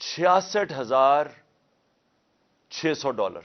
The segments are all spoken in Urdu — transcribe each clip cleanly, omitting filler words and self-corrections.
$66,600।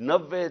90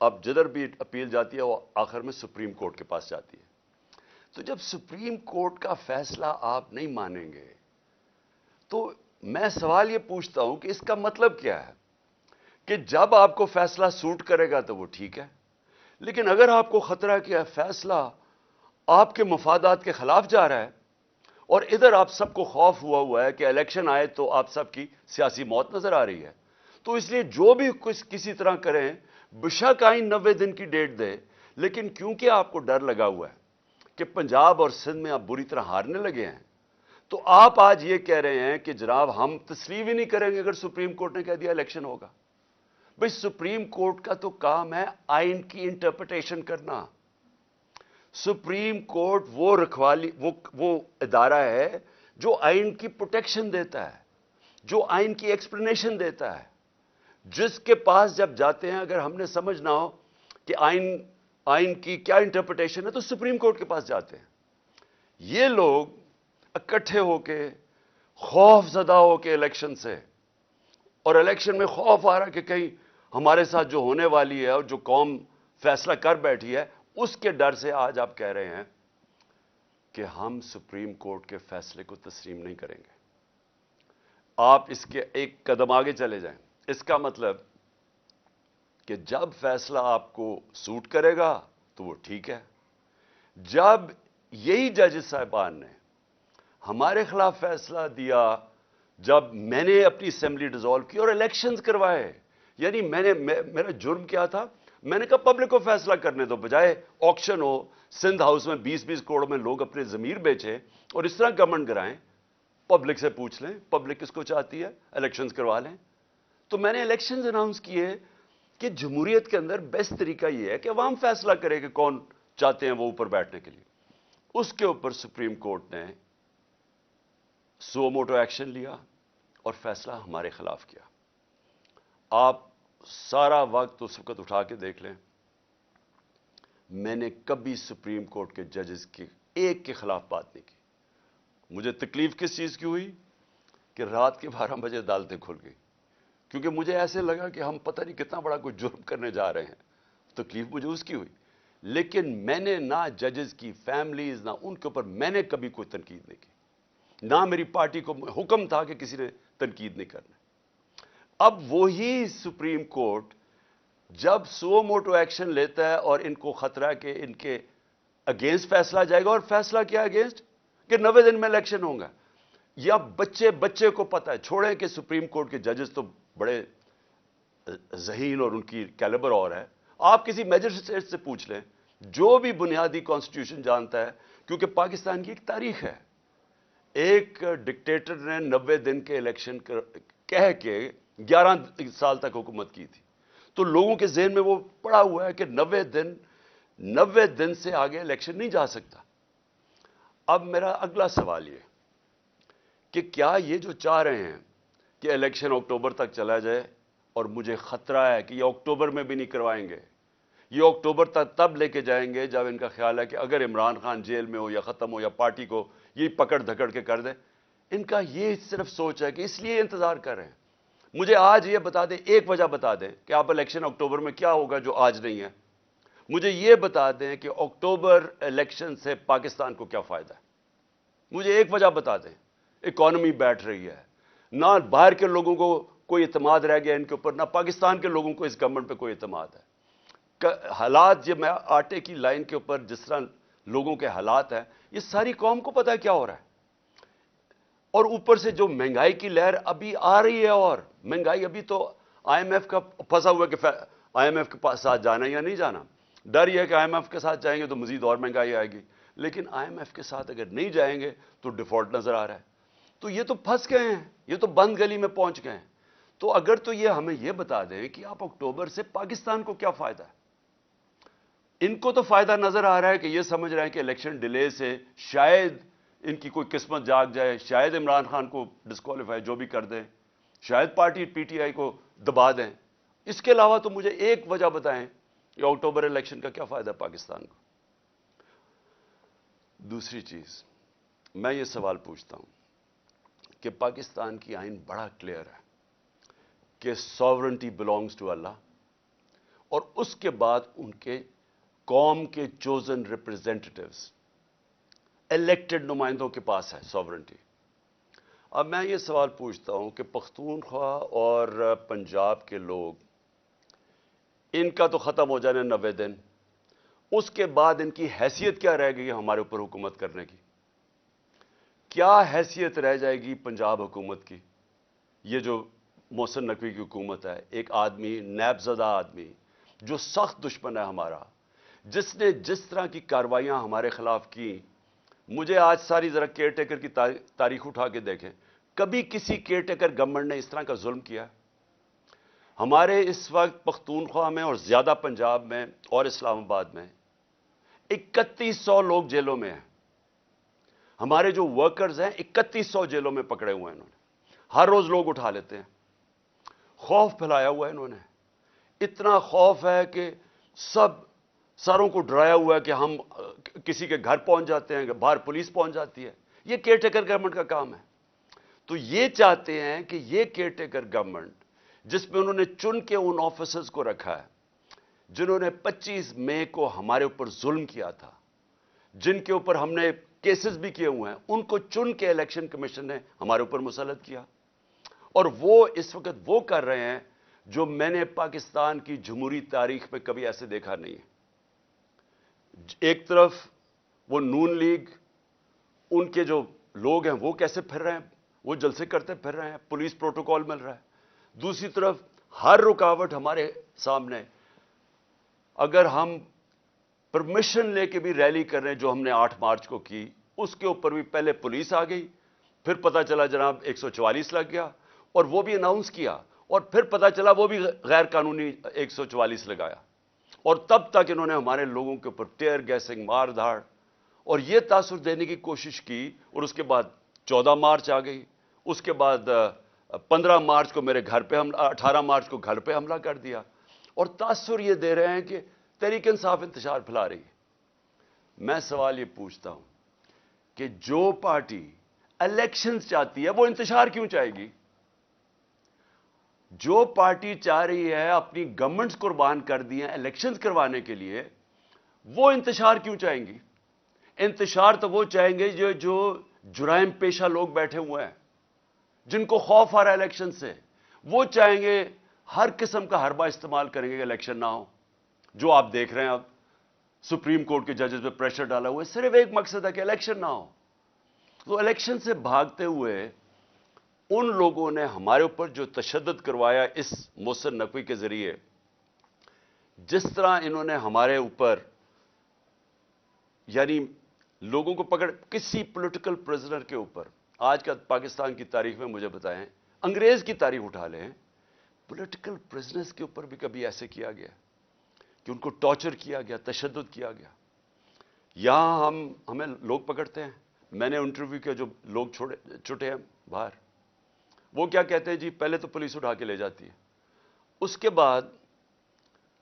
اب جدھر بھی اپیل جاتی ہے وہ آخر میں سپریم کورٹ کے پاس جاتی ہے. تو جب سپریم کورٹ کا فیصلہ آپ نہیں مانیں گے تو میں سوال یہ پوچھتا ہوں کہ اس کا مطلب کیا ہے کہ جب آپ کو فیصلہ سوٹ کرے گا تو وہ ٹھیک ہے، لیکن اگر آپ کو خطرہ کیا فیصلہ آپ کے مفادات کے خلاف جا رہا ہے اور ادھر آپ سب کو خوف ہوا ہے کہ الیکشن آئے تو آپ سب کی سیاسی موت نظر آ رہی ہے، تو اس لیے جو بھی کسی طرح کریں بشک آئین 90 دن کی ڈیٹ دے، لیکن کیونکہ آپ کو ڈر لگا ہوا ہے کہ پنجاب اور سندھ میں آپ بری طرح ہارنے لگے ہیں، تو آپ آج یہ کہہ رہے ہیں کہ جناب ہم تسلیم ہی نہیں کریں گے اگر سپریم کورٹ نے کہہ دیا الیکشن ہوگا. بھئی سپریم کورٹ کا تو کام ہے آئین کی انٹرپریٹیشن کرنا. سپریم کورٹ وہ رکھوالی وہ ادارہ ہے جو آئین کی پروٹیکشن دیتا ہے، جو آئین کی ایکسپلینیشن دیتا ہے، جس کے پاس جب جاتے ہیں اگر ہم نے سمجھنا ہو کہ آئین کی کیا انٹرپریٹیشن ہے تو سپریم کورٹ کے پاس جاتے ہیں. یہ لوگ اکٹھے ہو کے خوف زدہ ہو کے الیکشن سے، اور الیکشن میں خوف آ رہا کہ کہیں ہمارے ساتھ جو ہونے والی ہے اور جو قوم فیصلہ کر بیٹھی ہے اس کے ڈر سے آج آپ کہہ رہے ہیں کہ ہم سپریم کورٹ کے فیصلے کو تسلیم نہیں کریں گے. آپ اس کے ایک قدم آگے چلے جائیں. اس کا مطلب کہ جب فیصلہ آپ کو سوٹ کرے گا تو وہ ٹھیک ہے. جب یہی ججز صاحبان نے ہمارے خلاف فیصلہ دیا، جب میں نے اپنی اسمبلی ڈیزالو کی اور الیکشنز کروائے، یعنی میرا جرم کیا تھا؟ میں نے کہا پبلک کو فیصلہ کرنے دو، بجائے آکشن ہو سندھ ہاؤس میں 20-20 کروڑ میں لوگ اپنے ضمیر بیچیں اور اس طرح گورنمنٹ کرائیں. پبلک سے پوچھ لیں پبلک کس کو چاہتی ہے، الیکشنز کروا لیں. تو میں نے الیکشنز اناؤنس کیے کہ جمہوریت کے اندر بیسٹ طریقہ یہ ہے کہ عوام فیصلہ کرے کہ کون چاہتے ہیں وہ اوپر بیٹھنے کے لیے. اس کے اوپر سپریم کورٹ نے سو موٹو ایکشن لیا اور فیصلہ ہمارے خلاف کیا. آپ سارا وقت اس وقت اٹھا کے دیکھ لیں، میں نے کبھی سپریم کورٹ کے ججز کی ایک کے خلاف بات نہیں کی. مجھے تکلیف کس چیز کی ہوئی کہ رات کے 12 بجے عدالتیں کھل گئی، کیونکہ مجھے ایسے لگا کہ ہم پتہ نہیں کتنا بڑا کوئی جرم کرنے جا رہے ہیں. تکلیف مجھے اس کی ہوئی، لیکن میں نے نہ ججز کی فیملیز نہ ان کے اوپر میں نے کبھی کوئی تنقید نہیں کی، نہ میری پارٹی کو حکم تھا کہ کسی نے تنقید نہیں کرنا. اب وہی سپریم کورٹ جب سو موٹو ایکشن لیتا ہے اور ان کو خطرہ کہ ان کے اگینسٹ فیصلہ جائے گا، اور فیصلہ کیا اگینسٹ کہ 90 دن میں الیکشن ہوں گا. یا بچے کو پتا ہے، چھوڑیں کہ سپریم کورٹ کے ججز تو بڑے ذہین اور ان کی کیلیبر اور ہے. آپ کسی میجسٹریٹ سے پوچھ لیں جو بھی بنیادی کانسٹیٹیوشن جانتا ہے، کیونکہ پاکستان کی ایک تاریخ ہے. ایک ڈکٹیٹر نے 90 دن کے الیکشن کہہ کے 11 سال تک حکومت کی تھی، تو لوگوں کے ذہن میں وہ پڑا ہوا ہے کہ 90 دن سے آگے الیکشن نہیں جا سکتا. اب میرا اگلا سوال یہ کہ کیا یہ جو چاہ رہے ہیں کہ الیکشن اکتوبر تک چلا جائے، اور مجھے خطرہ ہے کہ یہ اکتوبر میں بھی نہیں کروائیں گے، یہ اکتوبر تک تب لے کے جائیں گے جب ان کا خیال ہے کہ اگر عمران خان جیل میں ہو یا ختم ہو یا پارٹی کو یہ پکڑ دھکڑ کے کر دے. ان کا یہ صرف سوچ ہے کہ اس لیے انتظار کر رہے ہیں. مجھے آج یہ بتا دیں، ایک وجہ بتا دیں کہ آپ الیکشن اکتوبر میں کیا ہوگا جو آج نہیں ہے. مجھے یہ بتا دیں کہ اکتوبر الیکشن سے پاکستان کو کیا فائدہ ہے. مجھے ایک وجہ بتا دیں. اکانومی بیٹھ رہی ہے، نہ باہر کے لوگوں کو کوئی اعتماد رہ گیا ان کے اوپر، نہ پاکستان کے لوگوں کو اس گورنمنٹ پہ کوئی اعتماد ہے. حالات یہ میں آٹے کی لائن کے اوپر جس طرح لوگوں کے حالات ہیں، یہ ساری قوم کو پتا ہے کیا ہو رہا ہے. اور اوپر سے جو مہنگائی کی لہر ابھی آ رہی ہے، اور مہنگائی ابھی تو آئی ایم ایف کا پھنسا ہوا ہے کہ آئی ایم ایف کے ساتھ جانا یا نہیں جانا. ڈر یہ ہے کہ آئی ایم ایف کے ساتھ جائیں گے تو مزید اور مہنگائی آئے گی، لیکن آئی ایم ایف کے ساتھ اگر نہیں جائیں گے تو ڈیفالٹ نظر آ رہا ہے. تو یہ تو پھنس گئے ہیں، یہ تو بند گلی میں پہنچ گئے ہیں. تو اگر تو یہ ہمیں یہ بتا دیں کہ آپ اکتوبر سے پاکستان کو کیا فائدہ ہے. ان کو تو فائدہ نظر آ رہا ہے کہ یہ سمجھ رہے ہیں کہ الیکشن ڈیلے سے شاید ان کی کوئی قسمت جاگ جائے، شاید عمران خان کو ڈسکوالیفائی جو بھی کر دیں، شاید پارٹی پی ٹی آئی کو دبا دیں. اس کے علاوہ تو مجھے ایک وجہ بتائیں کہ اکتوبر الیکشن کا کیا فائدہ ہے پاکستان کو. دوسری چیز میں یہ سوال پوچھتا ہوں کہ پاکستان کی آئین بڑا کلیئر ہے کہ ساورنٹی بلانگز ٹو اللہ، اور اس کے بعد ان کے قوم کے چوزن ریپرزینٹیٹیوز، الیکٹڈ نمائندوں کے پاس ہے سوورنٹی۔ اب میں یہ سوال پوچھتا ہوں کہ پختونخوا اور پنجاب کے لوگ، ان کا تو ختم ہو جانے 90 دن، اس کے بعد ان کی حیثیت کیا رہ گئی ہمارے اوپر حکومت کرنے کی؟ کیا حیثیت رہ جائے گی پنجاب حکومت کی؟ یہ جو محسن نقوی کی حکومت ہے، ایک آدمی، نیب زدہ آدمی جو سخت دشمن ہے ہمارا، جس نے جس طرح کی کارروائیاں ہمارے خلاف کی، مجھے آج ساری ذرا کیئر ٹیکر کی تاریخ اٹھا کے دیکھیں، کبھی کسی کیئر ٹیکر گورنمنٹ نے اس طرح کا ظلم کیا؟ ہمارے اس وقت پختونخوا میں اور زیادہ پنجاب میں اور اسلام آباد میں 3100 لوگ جیلوں میں ہیں۔ ہمارے جو ورکرز ہیں 3100 جیلوں میں پکڑے ہوئے ہیں انہوں نے، ہر روز لوگ اٹھا لیتے ہیں۔ خوف پھیلایا ہوا ہے انہوں نے، اتنا خوف ہے کہ سب ساروں کو ڈرایا ہوا ہے کہ ہم کسی کے گھر پہنچ جاتے ہیں، باہر پولیس پہنچ جاتی ہے۔ یہ کیئر ٹیکر گورنمنٹ کا کام ہے۔ تو یہ چاہتے ہیں کہ یہ کیئر ٹیکر گورنمنٹ، جس میں انہوں نے چن کے ان آفیسرز کو رکھا ہے جنہوں نے 25 مئی کو ہمارے اوپر ظلم کیا تھا، جن کے اوپر ہم نے کیسز بھی کیے ہوئے ہیں، ان کو چن کے الیکشن کمیشن نے ہمارے اوپر مسلط کیا، اور وہ اس وقت وہ کر رہے ہیں جو میں نے پاکستان کی جمہوری تاریخ میں کبھی ایسے دیکھا نہیں ہے۔ ایک طرف وہ نون لیگ، ان کے جو لوگ ہیں وہ کیسے پھر رہے ہیں، وہ جلسے کرتے پھر رہے ہیں، پولیس پروٹوکول مل رہا ہے۔ دوسری طرف ہر رکاوٹ ہمارے سامنے، اگر ہم پرمیشن لے کے بھی ریلی کر رہے ہیں جو ہم نے 8 مارچ کو کی، اس کے اوپر بھی پہلے پولیس آ گئی، پھر پتا چلا جناب 144 لگ گیا، اور وہ بھی اناؤنس کیا، اور پھر پتا چلا وہ بھی غیر قانونی 144 لگایا، اور تب تک انہوں نے ہمارے لوگوں کے اوپر ٹیئر گیسنگ، مار دھاڑ اور یہ تاثر دینے کی کوشش کی، اور اس کے بعد 14 مارچ آ گئی، اس کے بعد 15 مارچ کو میرے گھر پہ حملہ، 18 مارچ کو گھر پہ حملہ کر دیا، اور تاثر یہ دے رہے ہیں کہ تحریک انصاف انتشار پھیلا رہی ہے۔ میں سوال یہ پوچھتا ہوں کہ جو پارٹی الیکشنز چاہتی ہے وہ انتشار کیوں چاہے گی؟ جو پارٹی چاہ رہی ہے اپنی گورنمنٹس قربان کر دی ہیں الیکشنز کروانے کے لیے، وہ انتشار کیوں چاہیں گی؟ انتشار تو وہ چاہیں گے جو جرائم پیشہ لوگ بیٹھے ہوئے ہیں، جن کو خوف آ رہا ہے الیکشن سے، وہ چاہیں گے ہر قسم کا حربہ استعمال کریں گے کہ الیکشن نہ ہو۔ جو آپ دیکھ رہے ہیں اب سپریم کورٹ کے ججز پہ پریشر ڈالا ہوا ہے، صرف ایک مقصد ہے کہ الیکشن نہ ہو۔ تو الیکشن سے بھاگتے ہوئے ان لوگوں نے ہمارے اوپر جو تشدد کروایا اس محسن نقوی کے ذریعے، جس طرح انہوں نے ہمارے اوپر یعنی لوگوں کو پکڑ، کسی پولیٹیکل پرزنر کے اوپر، آج کا پاکستان کی تاریخ میں مجھے بتائیں، انگریز کی تاریخ اٹھا لیں، پولیٹیکل پرزنرز کے اوپر بھی کبھی ایسے کیا گیا کہ ان کو ٹارچر کیا گیا، تشدد کیا گیا؟ یہاں ہمیں لوگ پکڑتے ہیں، میں نے انٹرویو کیا، جو لوگ چھوٹے ہیں باہر، وہ کیا کہتے ہیں جی، پہلے تو پولیس اٹھا کے لے جاتی ہے، اس کے بعد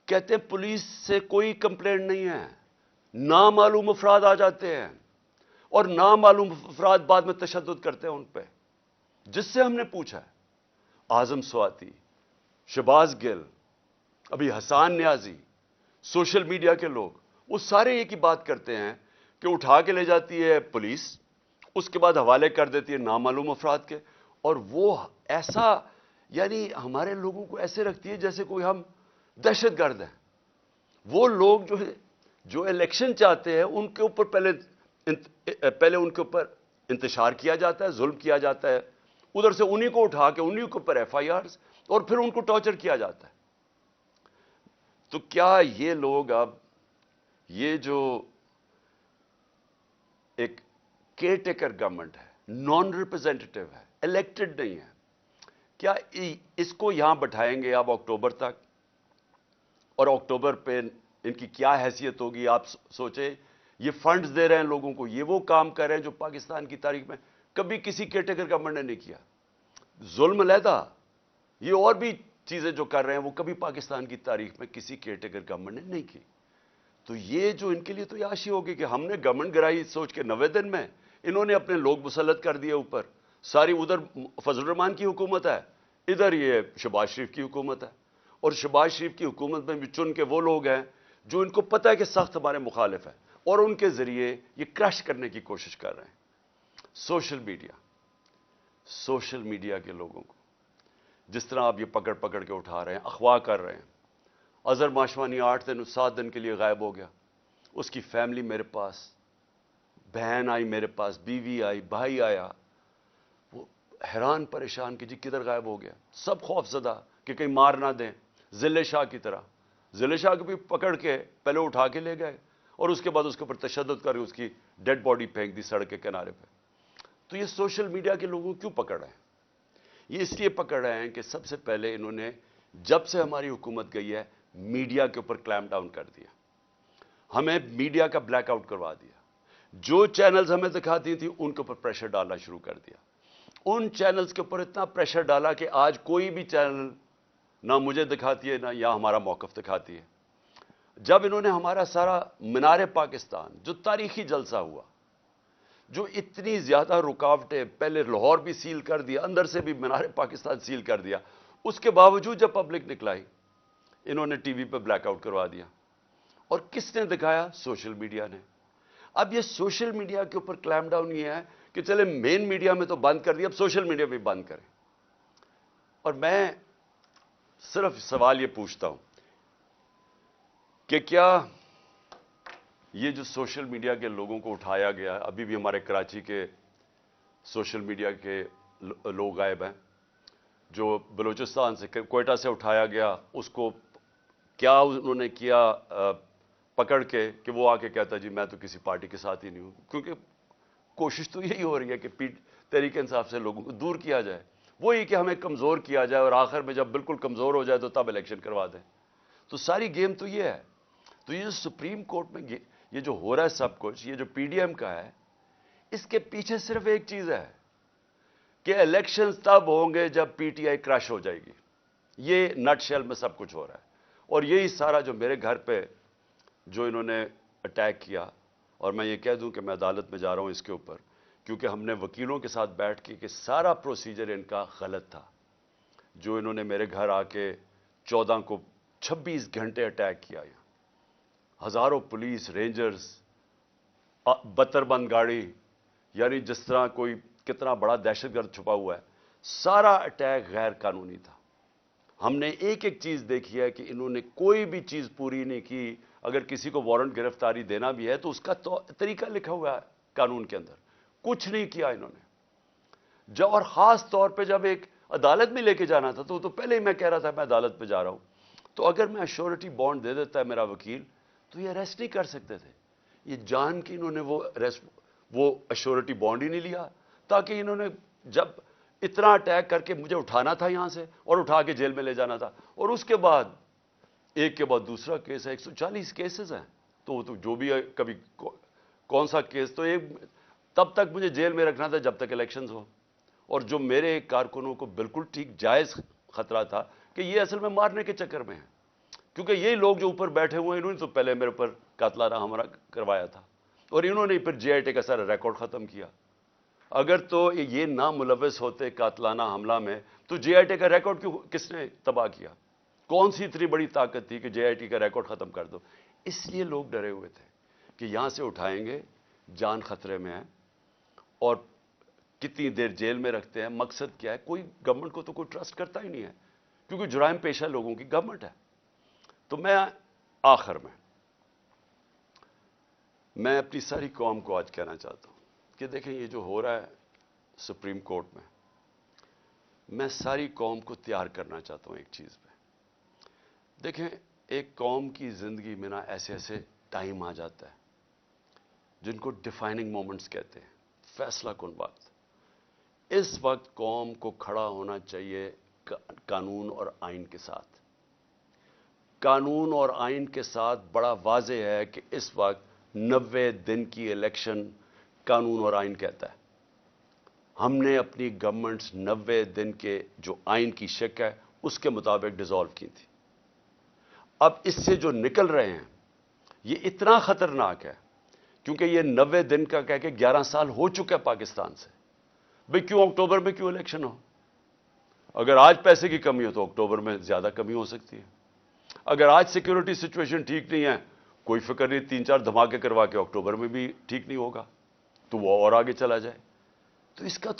کہتے ہیں پولیس سے کوئی کمپلینٹ نہیں ہے، نامعلوم افراد آ جاتے ہیں اور نامعلوم افراد بعد میں تشدد کرتے ہیں ان پہ۔ جس سے ہم نے پوچھا ہے، اعظم سواتی، شہباز گل، ابھی حسان نیازی، سوشل میڈیا کے لوگ، وہ سارے ایک ہی بات کرتے ہیں کہ اٹھا کے لے جاتی ہے پولیس، اس کے بعد حوالے کر دیتی ہے نامعلوم افراد کے، اور وہ ایسا یعنی ہمارے لوگوں کو ایسے رکھتی ہے جیسے کوئی ہم دہشت گرد ہیں۔ وہ لوگ جو الیکشن چاہتے ہیں، ان کے اوپر پہلے ان کے اوپر انتشار کیا جاتا ہے، ظلم کیا جاتا ہے، ادھر سے انہی کو اٹھا کے انہی کے اوپر ایف آئی آرز، اور پھر ان کو ٹارچر کیا جاتا ہے۔ تو کیا یہ لوگ اب، یہ جو ایک کیئر ٹیکر گورنمنٹ ہے، نان ریپرزینٹیٹیو ہے، الیکٹڈ نہیں ہے، کیا اس کو یہاں بٹھائیں گے اب اکتوبر تک؟ اور اکتوبر پہ ان کی کیا حیثیت ہوگی؟ آپ سوچیں، یہ فنڈز دے رہے ہیں لوگوں کو، یہ وہ کام کر رہے ہیں جو پاکستان کی تاریخ میں کبھی کسی کیئر ٹیکر گورنمنٹ نے نہیں کیا۔ ظلم علیحدہ، یہ اور بھی چیزیں جو کر رہے ہیں وہ کبھی پاکستان کی تاریخ میں کسی کیئر ٹیکر گورنمنٹ نے نہیں کی۔ تو یہ جو ان کے لیے تو عیاشی ہوگی کہ ہم نے گورنمنٹ گرائی سوچ کے 90 دن میں انہوں نے اپنے لوگ مسلط کر دیے اوپر، ساری ادھر فضل الرحمان کی حکومت ہے، ادھر یہ شہباز شریف کی حکومت ہے، اور شہباز شریف کی حکومت میں بھی چن کے وہ لوگ ہیں جو ان کو پتہ ہے کہ سخت ہمارے مخالف ہیں، اور ان کے ذریعے یہ کرش کرنے کی کوشش کر رہے ہیں۔ سوشل میڈیا کے لوگوں کو جس طرح آپ یہ پکڑ پکڑ کے اٹھا رہے ہیں، اغوا کر رہے ہیں۔ اظہر ماشوانی 7 دن کے لیے غائب ہو گیا، اس کی فیملی میرے پاس، بہن آئی میرے پاس، بیوی آئی، بھائی آیا، وہ حیران پریشان کہ جی کدھر غائب ہو گیا، سب خوف زدہ کہ کہیں مار نہ دیں، ضلع شاہ کی طرح۔ ضلع شاہ کو بھی پکڑ کے پہلے اٹھا کے لے گئے اور اس کے بعد اس کے اوپر تشدد کر کے اس کی ڈیڈ باڈی پھینک دی سڑک کے کنارے پہ۔ تو یہ سوشل میڈیا کے لوگوں کو کیوں پکڑ رہے ہیں؟ یہ اس لیے پکڑ رہے ہیں کہ سب سے پہلے انہوں نے جب سے ہماری حکومت گئی ہے میڈیا کے اوپر کلیم ڈاؤن کر دیا، ہمیں میڈیا کا بلیک آؤٹ کروا دیا، جو چینلز ہمیں دکھاتی تھیں ان کے اوپر پریشر ڈالنا شروع کر دیا، ان چینلز کے اوپر اتنا پریشر ڈالا کہ آج کوئی بھی چینل نہ مجھے دکھاتی ہے نہ یا ہمارا موقف دکھاتی ہے۔ جب انہوں نے ہمارا سارا مینار پاکستان جو تاریخی جلسہ ہوا، جو اتنی زیادہ رکاوٹیں، پہلے لاہور بھی سیل کر دیا، اندر سے بھی مینار پاکستان سیل کر دیا، اس کے باوجود جب پبلک نکلائی انہوں نے ٹی وی پہ بلیک آؤٹ کروا دیا۔ اور کس نے دکھایا؟ سوشل میڈیا نے۔ اب یہ سوشل میڈیا کے اوپر کلیم ڈاؤن یہ ہے کہ چلے مین میڈیا میں تو بند کر دیا، اب سوشل میڈیا بھی بند کریں۔ اور میں صرف سوال یہ پوچھتا ہوں کہ کیا یہ جو سوشل میڈیا کے لوگوں کو اٹھایا گیا، ابھی بھی ہمارے کراچی کے سوشل میڈیا کے لوگ غائب ہیں، جو بلوچستان سے کوئٹہ سے اٹھایا گیا، اس کو کیا انہوں نے کیا پکڑ کے کہ وہ آ کے کہتا جی میں تو کسی پارٹی کے ساتھ ہی نہیں ہوں، کیونکہ کوشش تو یہی ہو رہی ہے کہ تحریک انصاف سے لوگوں کو دور کیا جائے، وہی کہ ہمیں کمزور کیا جائے اور آخر میں جب بالکل کمزور ہو جائے تو تب الیکشن کروا دیں۔ تو ساری گیم تو یہ ہے۔ تو یہ جو سپریم کورٹ میں یہ جو ہو رہا ہے سب کچھ، یہ جو پی ڈی ایم کا ہے، اس کے پیچھے صرف ایک چیز ہے کہ الیکشنز تب ہوں گے جب پی ٹی آئی کرش ہو جائے گی۔ یہ نٹ شیل میں سب کچھ ہو رہا ہے، اور یہی سارا جو میرے گھر پہ جو انہوں نے اٹیک کیا، اور میں یہ کہہ دوں کہ میں عدالت میں جا رہا ہوں اس کے اوپر، کیونکہ ہم نے وکیلوں کے ساتھ بیٹھ کے کہ سارا پروسیجر ان کا غلط تھا، جو انہوں نے میرے گھر آ کے 14 کو 26 گھنٹے اٹیک کیا، ہزاروں پولیس رینجرز، 72 بند گاڑی، یعنی جس طرح کوئی کتنا بڑا دہشت گرد چھپا ہوا ہے، سارا اٹیک غیر قانونی تھا۔ ہم نے ایک ایک چیز دیکھی ہے کہ انہوں نے کوئی بھی چیز پوری نہیں کی۔ اگر کسی کو وارنٹ گرفتاری دینا بھی ہے تو اس کا طریقہ لکھا ہوا ہے قانون کے اندر، کچھ نہیں کیا انہوں نے۔ اور خاص طور پہ جب ایک عدالت میں لے کے جانا تھا تو پہلے ہی میں کہہ رہا تھا میں عدالت پہ جا رہا ہوں، تو اگر میں ایشورٹی بانڈ دے دیتا ہے میرا وکیل تو یہ اریسٹ نہیں کر سکتے تھے۔ یہ جان کے انہوں نے وہ ایشورٹی بانڈ ہی نہیں لیا، تاکہ انہوں نے جب اتنا اٹیک کر کے مجھے اٹھانا تھا یہاں سے اور اٹھا کے جیل میں لے جانا تھا، اور اس کے بعد ایک کے بعد دوسرا کیس ہے، 140 کیسز ہیں، تو جو بھی ہے کبھی کون سا کیس، تو تب تک مجھے جیل میں رکھنا تھا جب تک الیکشنز ہو۔ اور جو میرے کارکنوں کو بالکل ٹھیک جائز خطرہ تھا کہ یہ اصل میں مارنے کے چکر میں ہیں، کیونکہ یہی لوگ جو اوپر بیٹھے ہوئے ہیں انہوں نے تو پہلے میرے اوپر قاتلانہ حملہ کروایا تھا، اور انہوں نے پھر جے آئی ٹی کا سارا ریکارڈ ختم کیا۔ اگر تو یہ نہ ملوث ہوتے قاتلانہ حملہ میں تو جے آئی ٹی کا ریکارڈ کس نے تباہ کیا؟ کون سی اتنی بڑی طاقت تھی کہ جے آئی ٹی کا ریکارڈ ختم کر دو؟ اس لیے لوگ ڈرے ہوئے تھے کہ یہاں سے اٹھائیں گے، جان خطرے میں ہے، اور کتنی دیر جیل میں رکھتے ہیں، مقصد کیا ہے؟ کوئی گورنمنٹ کو تو کوئی ٹرسٹ کرتا ہی نہیں ہے، کیونکہ جرائم پیشہ لوگوں کی گورنمنٹ ہے۔ تو میں آخر میں اپنی ساری قوم کو آج کہنا چاہتا ہوں کہ دیکھیں یہ جو ہو رہا ہے سپریم کورٹ میں ساری قوم کو تیار کرنا چاہتا ہوں ایک چیز پہ۔ دیکھیں ایک قوم کی زندگی میں نا ایسے ایسے ٹائم آ جاتا ہے جن کو ڈیفائننگ مومنٹس کہتے ہیں، فیصلہ کن وقت۔ اس وقت قوم کو کھڑا ہونا چاہیے قانون اور آئین کے ساتھ۔ قانون اور آئین کے ساتھ بڑا واضح ہے کہ اس وقت 90 دن کی الیکشن قانون اور آئین کہتا ہے۔ ہم نے اپنی گورنمنٹس 90 دن کے جو آئین کی شک ہے اس کے مطابق ڈیزالو کی تھی۔ اب اس سے جو نکل رہے ہیں یہ اتنا خطرناک ہے، کیونکہ یہ 90 دن کا کہہ کے 11 سال ہو چکا ہے پاکستان سے۔ بھئی کیوں اکتوبر میں کیوں الیکشن ہو؟ اگر آج پیسے کی کمی ہو تو اکتوبر میں زیادہ کمی ہو سکتی ہے. اگر آج سیکیورٹی سچویشن ٹھیک نہیں ہے، کوئی فکر نہیں، 3-4 دھماکے کروا کے اکتوبر میں بھی ٹھیک نہیں ہوگا تو وہ اور آگے چلا جائے. تو اس کا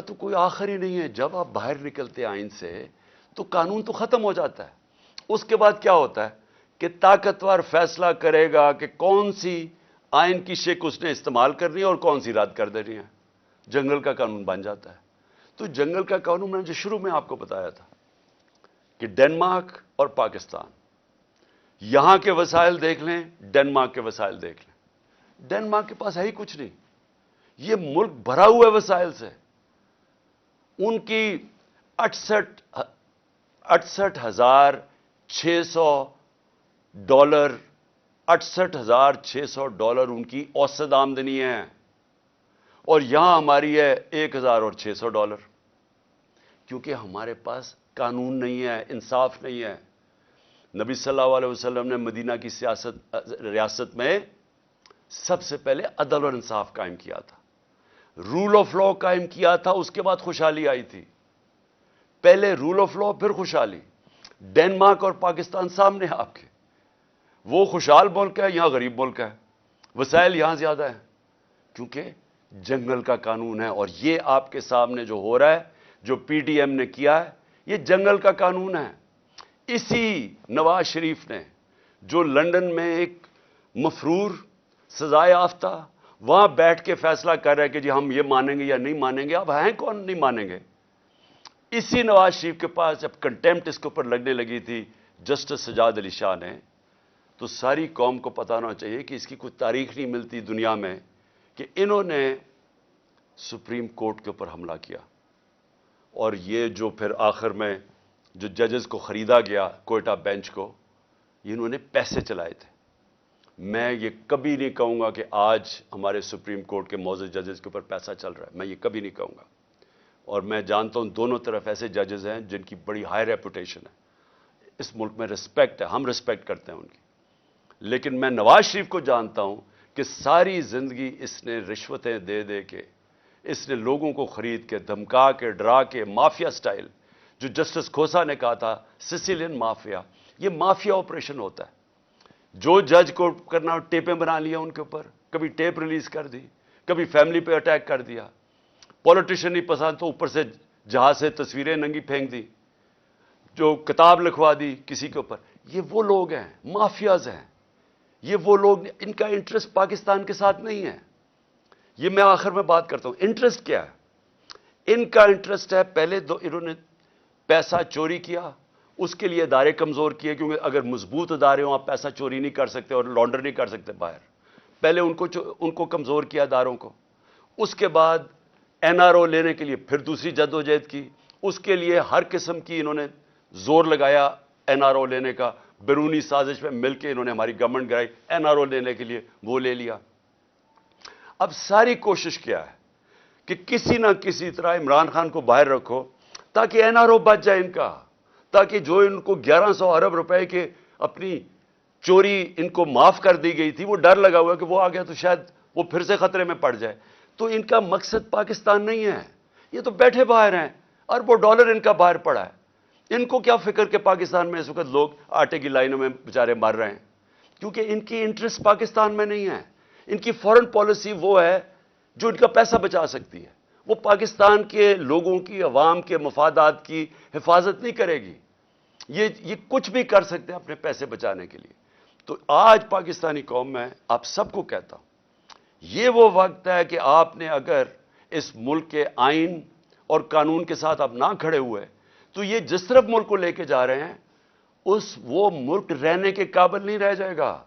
تو کوئی آخر ہی نہیں ہے. جب آپ باہر نکلتے ہیں آئین سے تو قانون تو ختم ہو جاتا ہے. اس کے بعد کیا ہوتا ہے کہ طاقتور فیصلہ کرے گا کہ کون سی آئین کی شق اس نے استعمال کرنی ہے اور کون سی رد کر دینی ہے. جنگل کا قانون بن جاتا ہے. تو جنگل کا قانون میں نے جو شروع میں آپ کو بتایا تھا کہ ڈنمارک اور پاکستان، یہاں کے وسائل دیکھ لیں، ڈنمارک کے وسائل دیکھ لیں. ڈنمارک کے پاس ہے ہی کچھ نہیں. یہ ملک بھرا ہوا ہے وسائل سے. ان کی 68,600 ڈالر $68,600 ان کی اوسط آمدنی ہے، اور یہاں ہماری ہے $1,600. کیونکہ ہمارے پاس قانون نہیں ہے، انصاف نہیں ہے. نبی صلی اللہ علیہ وسلم نے مدینہ کی ریاست میں سب سے پہلے عدل اور انصاف قائم کیا تھا، رول آف لا قائم کیا تھا. اس کے بعد خوشحالی آئی تھی. پہلے رول آف لا پھر خوشحالی. ڈنمارک اور پاکستان سامنے آپ کے، وہ خوشحال ملک ہے، یہاں غریب ملک ہے. وسائل یہاں زیادہ ہیں کیونکہ جنگل کا قانون ہے. اور یہ آپ کے سامنے جو ہو رہا ہے، جو پی ٹی ایم نے کیا ہے، یہ جنگل کا قانون ہے. اسی نواز شریف نے جو لندن میں ایک مفرور سزائے یافتہ وہاں بیٹھ کے فیصلہ کر رہے کہ جی ہم یہ مانیں گے یا نہیں مانیں گے. اب ہیں کون نہیں مانیں گے؟ اسی نواز شریف کے پاس جب کنٹیمپٹ اس کے اوپر لگنے لگی تھی جسٹس سجاد علی شاہ نے، تو ساری قوم کو پتہ ہونا چاہیے کہ اس کی کوئی تاریخ نہیں ملتی دنیا میں کہ انہوں نے سپریم کورٹ کے اوپر حملہ کیا. اور یہ جو پھر آخر میں جو ججز کو خریدا گیا کوئٹہ بینچ کو، انہوں نے پیسے چلائے تھے. میں یہ کبھی نہیں کہوں گا کہ آج ہمارے سپریم کورٹ کے معزز ججز کے اوپر پیسہ چل رہا ہے. میں یہ کبھی نہیں کہوں گا. اور میں جانتا ہوں دونوں طرف ایسے ججز ہیں جن کی بڑی ہائی ریپوٹیشن ہے، اس ملک میں رسپیکٹ ہے، ہم رسپیکٹ کرتے ہیں ان کی. لیکن میں نواز شریف کو جانتا ہوں کہ ساری زندگی اس نے رشوتیں دے دے کے، اس نے لوگوں کو خرید کے، دھمکا کے، ڈرا کے، مافیا سٹائل، جو جسٹس کھوسا نے کہا تھا سسیلین مافیا، یہ مافیا آپریشن ہوتا ہے. جو جج کو کرنا ٹیپیں بنا لیا ان کے اوپر، کبھی ٹیپ ریلیز کر دی، کبھی فیملی پہ اٹیک کر دیا. پولیٹیشین نہیں پسند تو اوپر سے جہاز سے تصویریں ننگی پھینک دی، جو کتاب لکھوا دی کسی کے اوپر. یہ وہ لوگ ہیں، مافیاز ہیں. یہ وہ لوگ، ان کا انٹرسٹ پاکستان کے ساتھ نہیں ہے. یہ میں آخر میں بات کرتا ہوں انٹرسٹ کیا ہے. ان کا انٹرسٹ ہے، پہلے انہوں نے پیسہ چوری کیا، اس کے لیے ادارے کمزور کیے، کیونکہ اگر مضبوط ادارے ہوں آپ پیسہ چوری نہیں کر سکتے اور لانڈر نہیں کر سکتے باہر. پہلے ان کو کمزور کیا اداروں کو. اس کے بعد این آر او لینے کے لیے پھر دوسری جدوجہد کی. اس کے لیے ہر قسم کی انہوں نے زور لگایا این آر او لینے کا. بیرونی سازش میں مل کے انہوں نے ہماری گورنمنٹ گرائی این آر او لینے کے لیے، وہ لے لیا. اب ساری کوشش کیا ہے کہ کسی نہ کسی طرح عمران خان کو باہر رکھو تاکہ این آر او بچ جائے ان کا، تاکہ جو ان کو 1100 ارب روپے کے اپنی چوری ان کو معاف کر دی گئی تھی، وہ ڈر لگا ہوا کہ وہ آ گیا تو شاید وہ پھر سے خطرے میں پڑ جائے. تو ان کا مقصد پاکستان نہیں ہے. یہ تو بیٹھے باہر ہیں، اربوں ڈالر ان کا باہر پڑا ہے. ان کو کیا فکر کہ پاکستان میں اس وقت لوگ آٹے کی لائنوں میں بیچارے مر رہے ہیں، کیونکہ ان کی انٹرسٹ پاکستان میں نہیں ہے. ان کی فورن پالیسی وہ ہے جو ان کا پیسہ بچا سکتی ہے. وہ پاکستان کے لوگوں کی، عوام کے مفادات کی حفاظت نہیں کرے گی. یہ کچھ بھی کر سکتے ہیں اپنے پیسے بچانے کے لیے. تو آج پاکستانی قوم میں آپ سب کو کہتا ہوں، یہ وہ وقت ہے کہ آپ نے اگر اس ملک کے آئین اور قانون کے ساتھ آپ نہ کھڑے ہوئے تو یہ جس طرف ملک کو لے کے جا رہے ہیں وہ ملک رہنے کے قابل نہیں رہ جائے گا.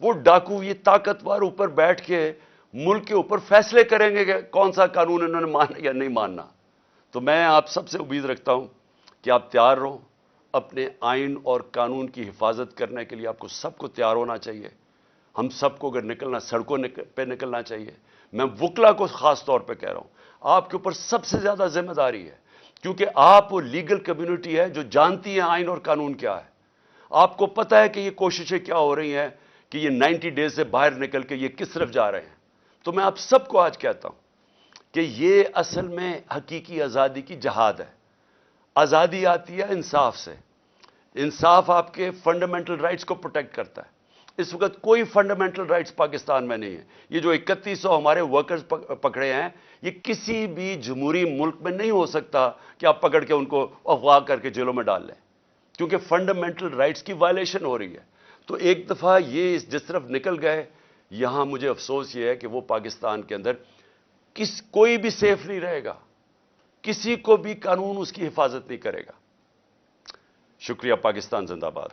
وہ ڈاکو، یہ طاقتور اوپر بیٹھ کے ملک کے اوپر فیصلے کریں گے کہ کون سا قانون انہوں نے ماننا یا نہیں ماننا. تو میں آپ سب سے امید رکھتا ہوں کہ آپ تیار رہو. اپنے آئین اور قانون کی حفاظت کرنے کے لیے آپ کو سب کو تیار ہونا چاہیے. ہم سب کو اگر نکلنا، سڑکوں پہ نکلنا چاہیے. میں وکلا کو خاص طور پہ کہہ رہا ہوں، آپ کے اوپر سب سے زیادہ ذمہ داری ہے، کیونکہ آپ وہ لیگل کمیونٹی ہے جو جانتی ہے آئین اور قانون کیا ہے. آپ کو پتہ ہے کہ یہ کوششیں کیا ہو رہی ہیں کہ یہ 90 ڈیز سے باہر نکل کے یہ کس طرف جا رہے ہیں. تو میں آپ سب کو آج کہتا ہوں، کہ یہ اصل میں حقیقی آزادی کی جہاد ہے. آزادی آتی ہے انصاف سے. انصاف آپ کے فنڈامنٹل رائٹس کو پروٹیکٹ کرتا ہے. اس وقت کوئی فنڈامنٹل رائٹس پاکستان میں نہیں ہے. یہ جو 3100 ہمارے ورکرز پکڑے ہیں، یہ کسی بھی جمہوری ملک میں نہیں ہو سکتا کہ آپ پکڑ کے ان کو اغوا کر کے جیلوں میں ڈال لیں، کیونکہ فنڈامنٹل رائٹس کی وائلیشن ہو رہی ہے. تو ایک دفعہ یہ جس طرف نکل گئے، یہاں مجھے افسوس یہ ہے کہ وہ پاکستان کے اندر کوئی بھی سیف نہیں رہے گا، کسی کو بھی قانون اس کی حفاظت نہیں کرے گا. شکریہ. پاکستان زندہ باد.